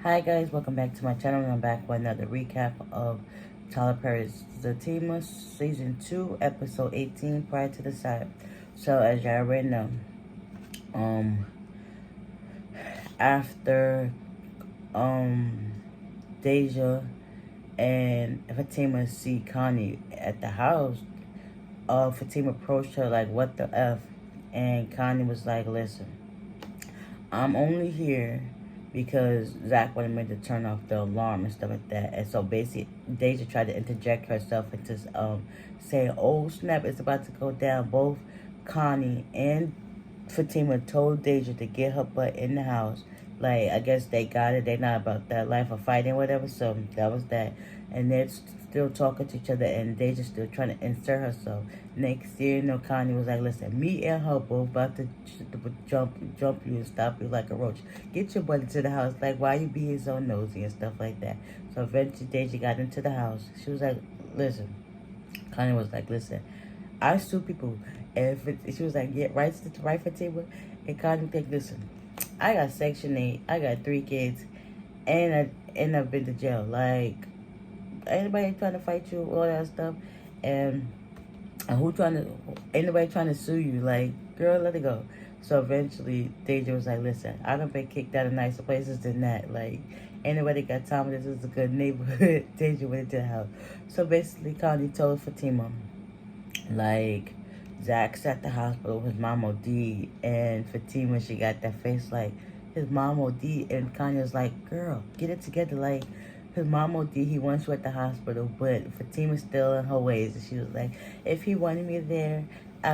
Hi guys, welcome back to my channel, and I'm back with another recap of Tyler Perry's Zatima Season 2, Episode 18, Prior to the Side. So as y'all already know, after Deja and Fatima see Connie at the house, Fatima approached her like, what the F? And Connie was like, listen, I'm only here because Zach wanted me to turn off the alarm and stuff like that. And so basically, Deja tried to interject herself into saying, oh snap, it's about to go down. Both Connie and Fatima told Deja to get her butt in the house. Like, I guess they got it. They're not about that life of fighting, whatever. So that was that. And they're still talking to each other, and Deja's still trying to insert herself. Next thing you know, Connie was like, listen, me and her both about to jump you and stop you like a roach. Get your butt into the house. Like, why you being so nosy and stuff like that? So eventually, Deja got into the house. She was like, listen. Connie was like, listen, I sue people. And she was like, yeah, right Fatima? And Connie was like, listen, I got Section 8. I got 3 kids. And I've been to jail. Like, anybody trying to fight you, all that stuff. And anybody trying to sue you, like, girl, let it go. So eventually, Deja was like, listen, I done been kicked out of nicer places than that. Like, anybody got time, this is a good neighborhood. Deja went into the house. So basically, Connie told Fatima, like, Zach's at the hospital, his mom OD, and Fatima, she got that face like, his mom OD, and Connie was like, girl, get it together, like, his mom OD, he wants you at the hospital, but Fatima's still in her ways, and she was like, if he wanted me there,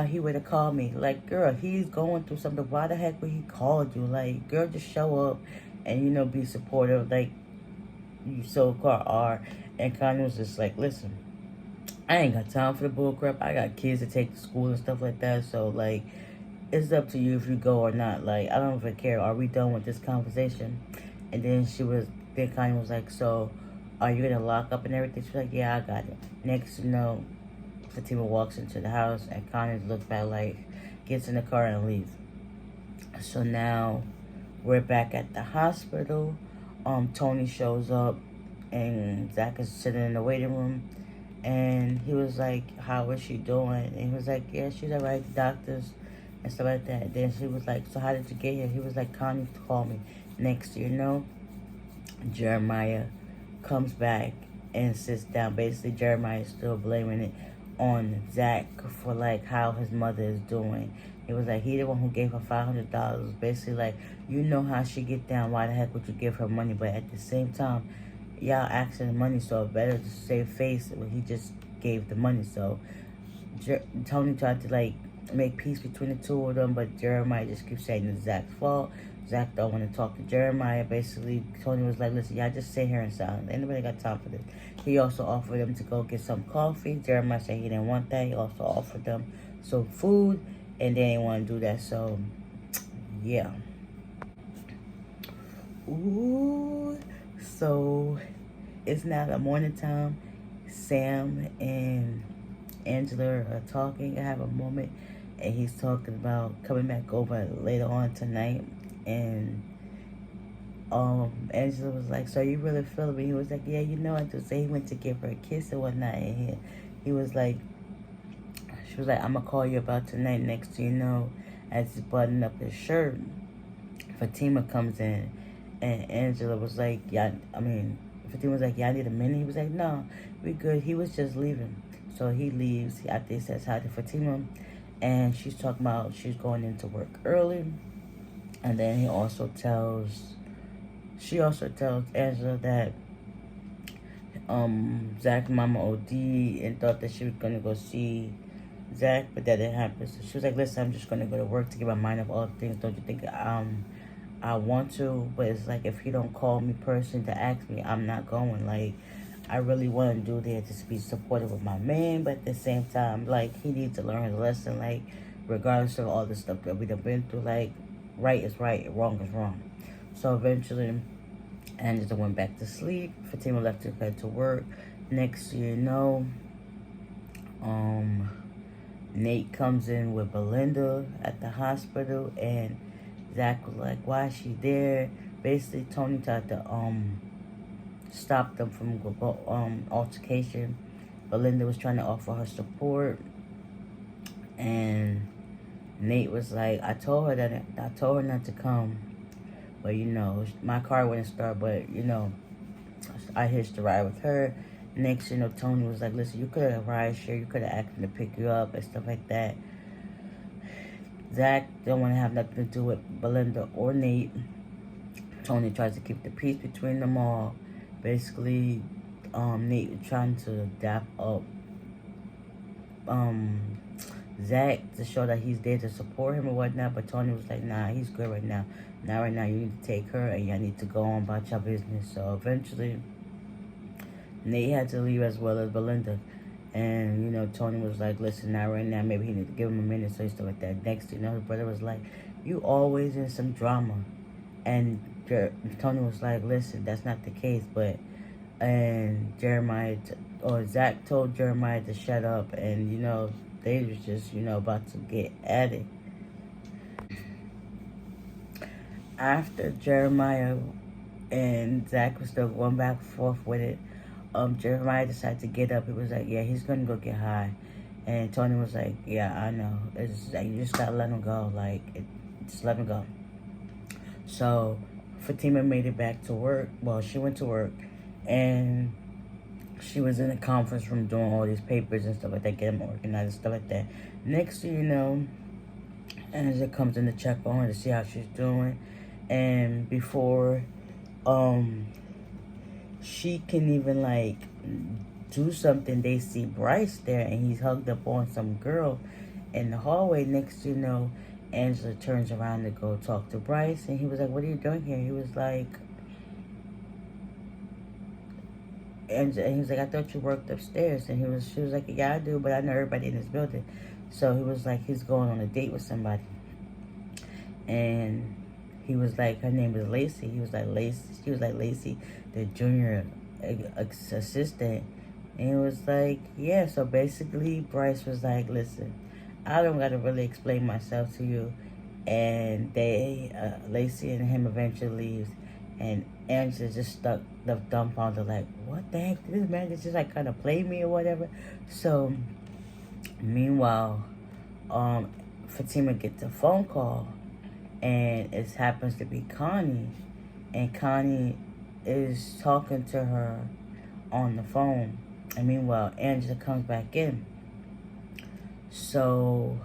he would have called me. Like, girl, he's going through something, why the heck would he call you? Like, girl, just show up and, be supportive, like you so-called are. And Connie was just like, listen, I ain't got time for the bull crap. I got kids to take to school and stuff like that. So, like, it's up to you if you go or not. Like, I don't even care. Are we done with this conversation? And then Connie was like, so, are you going to lock up and everything? She's like, yeah, I got it. Next, Fatima walks into the house, and Connie looks back like, gets in the car and leaves. So now, we're back at the hospital. Tony shows up, and Zach is sitting in the waiting room. And he was like, how is she doing? And he was like, yeah, she's all right, doctors and stuff like that. Then she was like, so how did you get here? He was like, Connie called me. Next, Jeremiah comes back and sits down. Basically, Jeremiah is still blaming it on Zach for, like, how his mother is doing. He was like, he the one who gave her $500. Basically, like, you know how she get down. Why the heck would you give her money? But at the same time, y'all asking money, so better to save face when he just gave the money. So Tony tried to, like, make peace between the two of them, but Jeremiah just keeps saying it's Zach's fault. Zach don't want to talk to Jeremiah. Basically, Tony was like, listen, y'all just sit here in silence. Anybody got time for this? He also offered them to go get some coffee. Jeremiah said he didn't want that. He also offered them some food, and they didn't want to do that. So, yeah. Ooh. So, it's now the morning time. Sam and Angela are talking. I have a moment, and he's talking about coming back over later on tonight. And Angela was like, so you really feel me? He was like, yeah, I do. So he went to give her a kiss and whatnot, and he was like, she was like, I'm gonna call you about tonight. Next thing you know, as he's buttoning up his shirt, Fatima comes in, and Angela was like, Fatima was like, yeah, I need a minute. He was like, no, we good. He was just leaving. So he leaves after he says hi to Fatima, and she's talking about she's going into work early. And then she also tells Angela that Zach's mama OD and thought that she was gonna go see Zach, but that didn't happen. So she was like, listen, I'm just gonna go to work to get my mind off all things. Don't you think I want to? But it's like, if he don't call me personally to ask me, I'm not going. Like, I really want to do that to be supportive of my man, but at the same time, like, he needs to learn his lesson. Like, regardless of all the stuff that we done been through, like, right is right, wrong is wrong. So eventually, Angela went back to sleep. Fatima left to head to work. Next you know, Nate comes in with Belinda at the hospital, and Zach was like, why is she there? Basically, Tony tried to stop them from altercation. Belinda was trying to offer her support, and Nate was like, I told her not to come, but my car wouldn't start, but I hitched a ride with her. Next, Tony was like, listen, you could have ride share, you could have asked him to pick you up and stuff like that. Zach don't want to have nothing to do with Belinda or Nate. Tony tries to keep the peace between them all. Basically, Nate was trying to dap up Zach to show that he's there to support him or whatnot, but Tony was like, nah, he's good right now. Now right now you need to take her and y'all need to go on about your business. So eventually Nate had to leave as well as Belinda. And, Tony was like, listen, now right now, maybe he need to give him a minute, so stuff like that. Next, his brother was like, you always in some drama. And Tony was like, listen, that's not the case, and Zach told Jeremiah to shut up, and, they was just, about to get at it. After Jeremiah and Zach was still going back and forth with it, Jeremiah decided to get up. He was like, yeah, he's gonna go get high. And Tony was like, yeah, I know. It's like, you just gotta let him go. Just let him go. So Fatima made it back to work. Well, she went to work, and she was in a conference room doing all these papers and stuff like that, getting them organized and stuff like that. Next thing you know, Angela comes in to check on her to see how she's doing. And before she can even do something, they see Bryce there, and he's hugged up on some girl in the hallway. Next you know, Angela turns around to go talk to Bryce, and he was like, what are you doing here? He was like, and he was like, I thought you worked upstairs. And she was like, yeah, I do, but I know everybody in this building. So he was like, he's going on a date with somebody. And he was like, her name was Lacey. He was like, Lacey. She was like, Lacey, the junior assistant. And he was like, yeah. So basically, Bryce was like, listen, I don't got to really explain myself to you. And Lacey and him eventually leaves. And Angela just stuck the dumbfounded, like, what the heck? Did this man just kind of play me or whatever? So, meanwhile, Fatima gets a phone call, and it happens to be Connie. And Connie is talking to her on the phone. And meanwhile, Angela comes back in. So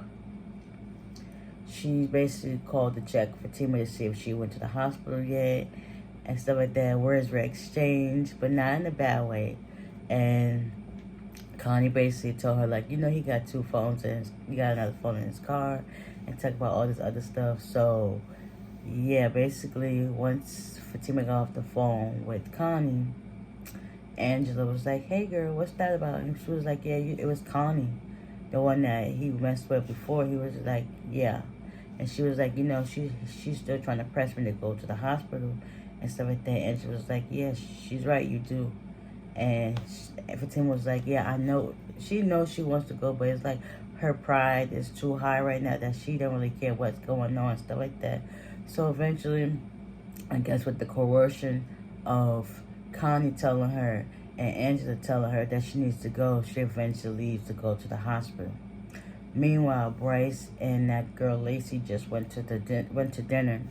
she basically called to check Fatima to see if she went to the hospital yet and stuff like that. Words were exchanged, but not in a bad way. And Connie basically told her, like, he got two phones, and he got another phone in his car, and talk about all this other stuff. So yeah, basically once Fatima got off the phone with Connie, Angela was like, hey girl, what's that about? And she was like, yeah, it was Connie, the one that he messed with before. He was like, yeah. And she was like, she's still trying to press me to go to the hospital and stuff like that. And she was like, yeah, she's right, you do. And Fatima was like, yeah, I know. She knows she wants to go, but it's like her pride is too high right now that she don't really care what's going on and stuff like that. So eventually, I guess with the coercion of Connie telling her and Angela telling her that she needs to go, she eventually leaves to go to the hospital. Meanwhile, Bryce and that girl Lacey just went to dinner.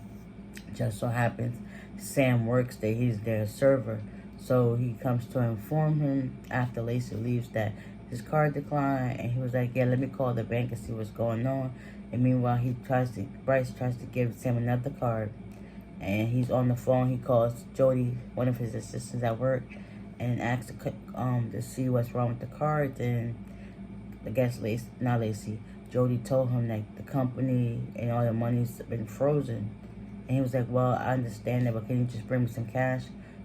Just so happens Sam works there. He's their server. So he comes to inform him after Lacey leaves that his card declined, and he was like, yeah, let me call the bank and see what's going on. And meanwhile, Bryce tries to give Sam another card, and he's on the phone. He calls Jody, one of his assistants at work, and asks to see what's wrong with the cards. And I guess Jody told him that the company and all the money's been frozen. And he was like, well, I understand that, but can you just bring me some cash?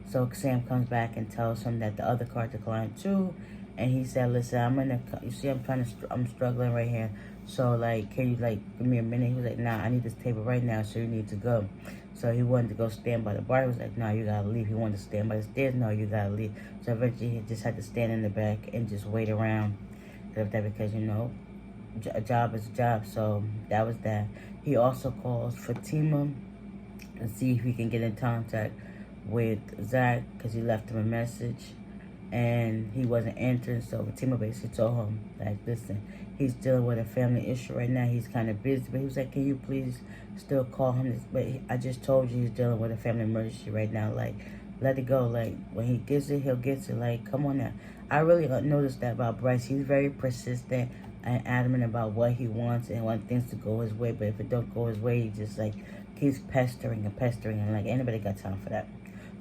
So Sam comes back and tells him that the other card declined too. And he said, listen, you see, I'm struggling right here. So, can you, give me a minute? He was like, nah, I need this table right now, so you need to go. So he wanted to go stand by the bar. He was like, no, you gotta leave. He wanted to stand by the stairs. No, you gotta leave. So eventually he just had to stand in the back and just wait around. Because, a job is a job. So that was that. He also calls Fatima and see if he can get in contact with Zach, because he left him a message and he wasn't answering. So Fatima basically told him, like, listen, he's dealing with a family issue right now. He's kind of busy, but he was like, can you please still call him? But I just told you he's dealing with a family emergency right now. Like, let it go. Like, when he gets it, he'll get it. Like, come on now. I really noticed that about Bryce. He's very persistent and adamant about what he wants and want things to go his way. But if it don't go his way, he just, like, keeps pestering and pestering. And, like, anybody got time for that.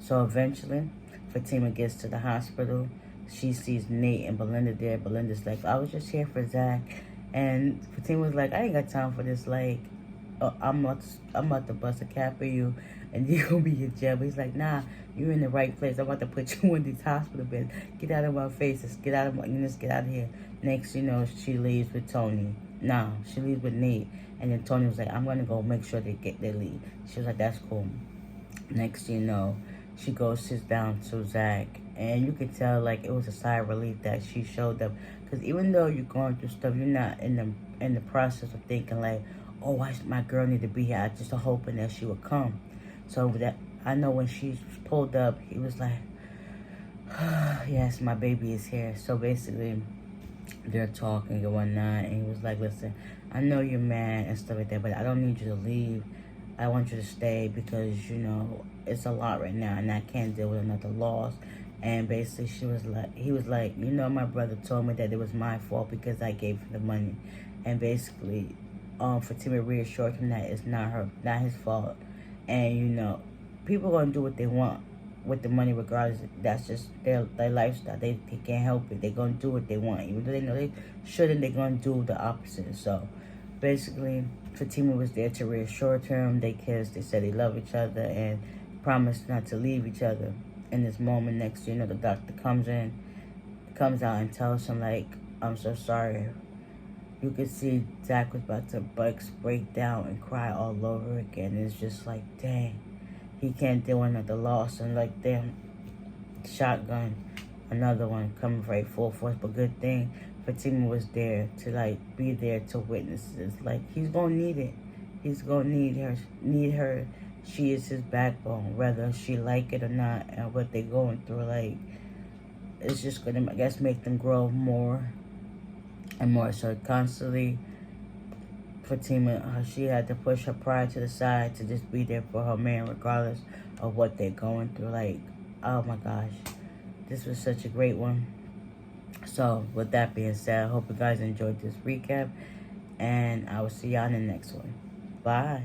So eventually, Fatima gets to the hospital. She sees Nate and Belinda there. Belinda's like, I was just here for Zach. And Fatima was like, I ain't got time for this. Like, I'm about to bust a cap for you, and you're going to be in jail. But he's like, nah, you're in the right place. I'm about to put you in these hospital beds. Get out of my face. Just get out of here. Next, you know, she leaves with Tony. Nah, she leaves with Nate. And then Tony was like, I'm going to go make sure they leave. She was like, that's cool. Next, you know, she goes, sits down to Zach, and you could tell, like, it was a sigh of relief that she showed up. Because even though you're going through stuff, you're not in the process of thinking, like, oh, my girl need to be here. I just hoping that she would come. So that, I know when she pulled up, he was like, yes, my baby is here. So basically, they're talking and whatnot, and he was like, listen, I know you're mad and stuff like that, but I don't need you to leave. I want you to stay because, you know, it's a lot right now and I can't deal with another loss. And basically he was like, you know, my brother told me that it was my fault because I gave him the money. And basically, Fatima reassured him that it's not his fault. And, you know, people are going to do what they want with the money regardless. That's just their lifestyle. They can't help it. They're going to do what they want. Even though they know they shouldn't, they're going to do the opposite. So basically, Fatima was there to reassure him. They kissed. They said they love each other and promised not to leave each other. In this moment, next, you know, the doctor comes out and tells him, like, I'm so sorry. You could see Zach was about to break down and cry all over again. It's just like, dang, he can't deal with another loss. And like, damn, shotgun, another one coming very full force. But good thing Fatima was there to, like, be there to witness this. Like, he's gonna need it. He's gonna need her. She is his backbone, whether she like it or not. And what they're going through, like, it's just gonna, I guess, make them grow more and more. So constantly, Fatima, she had to push her pride to the side to just be there for her man, regardless of what they're going through. Like, oh my gosh, this was such a great one. So with that being said, I hope you guys enjoyed this recap, and I will see y'all in the next one. Bye.